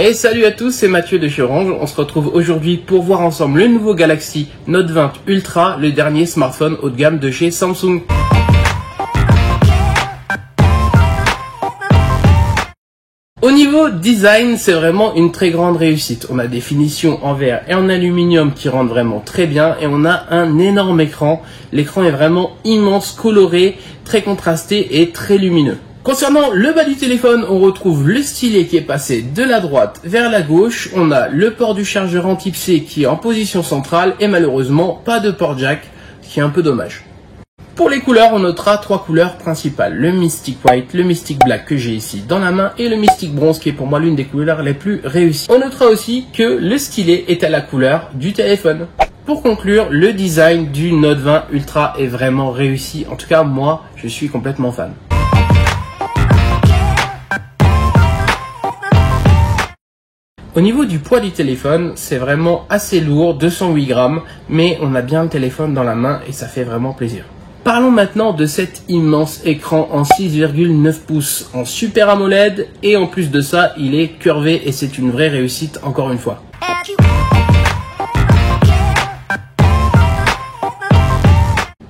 Et salut à tous, c'est Mathieu de chez Orange. On se retrouve aujourd'hui pour voir ensemble le nouveau Galaxy Note 20 Ultra, le dernier smartphone haut de gamme de chez Samsung. Au niveau design, c'est vraiment une très grande réussite. On a des finitions en verre et en aluminium qui rendent vraiment très bien et on a un énorme écran. L'écran est vraiment immense, coloré, très contrasté et très lumineux. Concernant le bas du téléphone, on retrouve le stylet qui est passé de la droite vers la gauche. On a le port du chargeur en type C qui est en position centrale et malheureusement pas de port jack, ce qui est un peu dommage. Pour les couleurs, on notera 3 couleurs principales. Le Mystic White, le Mystic Black que j'ai ici dans la main et le Mystic Bronze qui est pour moi l'une des couleurs les plus réussies. On notera aussi que le stylet est à la couleur du téléphone. Pour conclure, le design du Note 20 Ultra est vraiment réussi. En tout cas, moi, je suis complètement fan. Au niveau du poids du téléphone, c'est vraiment assez lourd, 208 grammes, mais on a bien le téléphone dans la main et ça fait vraiment plaisir. Parlons maintenant de cet immense écran en 6,9 pouces en Super AMOLED et en plus de ça, il est curvé et c'est une vraie réussite encore une fois.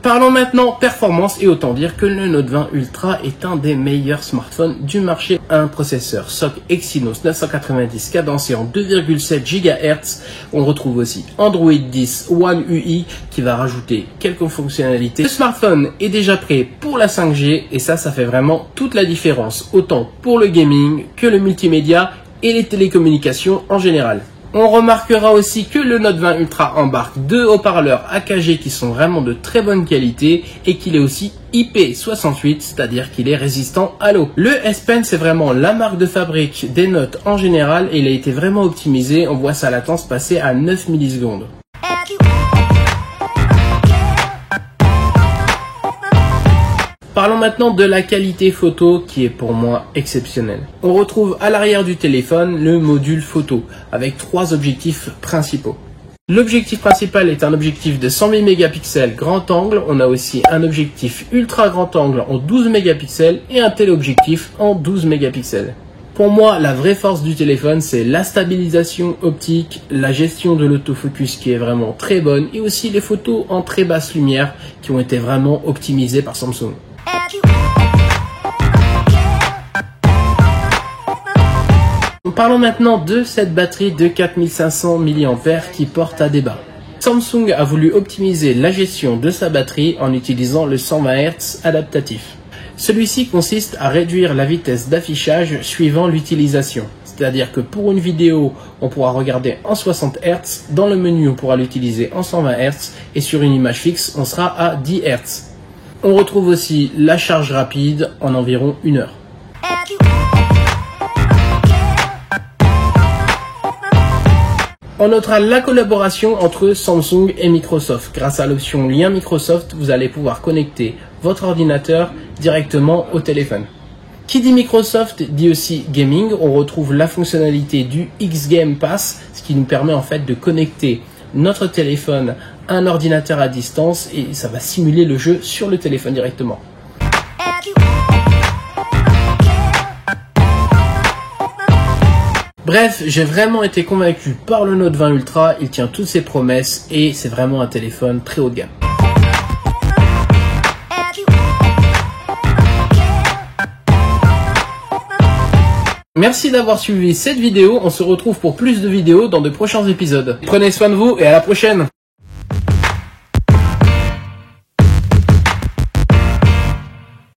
Parlons maintenant performance et autant dire que le Note 20 Ultra est un des meilleurs smartphones du marché. Un processeur SoC Exynos 990 cadencé en 2,7 GHz. On retrouve aussi Android 10 One UI qui va rajouter quelques fonctionnalités. Le smartphone est déjà prêt pour la 5G et ça fait vraiment toute la différence, autant pour le gaming que le multimédia et les télécommunications en général. On remarquera aussi que le Note 20 Ultra embarque 2 haut-parleurs AKG qui sont vraiment de très bonne qualité et qu'il est aussi IP68, c'est-à-dire qu'il est résistant à l'eau. Le S Pen, c'est vraiment la marque de fabrique des notes en général et il a été vraiment optimisé. On voit sa latence passer à 9 millisecondes. Parlons maintenant de la qualité photo qui est pour moi exceptionnelle. On retrouve à l'arrière du téléphone le module photo avec 3 objectifs principaux. L'objectif principal est un objectif de 108 mégapixels grand angle. On a aussi un objectif ultra grand angle en 12 mégapixels et un téléobjectif en 12 mégapixels. Pour moi, la vraie force du téléphone, c'est la stabilisation optique, la gestion de l'autofocus qui est vraiment très bonne et aussi les photos en très basse lumière qui ont été vraiment optimisées par Samsung. Parlons maintenant de cette batterie de 4500 mAh qui porte à débat. Samsung a voulu optimiser la gestion de sa batterie en utilisant le 120 Hz adaptatif. Celui-ci consiste à réduire la vitesse d'affichage suivant l'utilisation. C'est-à-dire que pour une vidéo, on pourra regarder en 60 Hz, dans le menu on pourra l'utiliser en 120 Hz et sur une image fixe on sera à 10 Hz. On retrouve aussi la charge rapide en environ 1 heure. On notera la collaboration entre Samsung et Microsoft. Grâce à l'option lien Microsoft, vous allez pouvoir connecter votre ordinateur directement au téléphone. Qui dit Microsoft dit aussi gaming. On retrouve la fonctionnalité du X-Game Pass, ce qui nous permet en fait de connecter notre téléphone à un ordinateur à distance et ça va simuler le jeu sur le téléphone directement. Bref, j'ai vraiment été convaincu par le Note 20 Ultra, il tient toutes ses promesses et c'est vraiment un téléphone très haut de gamme. Merci d'avoir suivi cette vidéo, on se retrouve pour plus de vidéos dans de prochains épisodes. Prenez soin de vous et à la prochaine!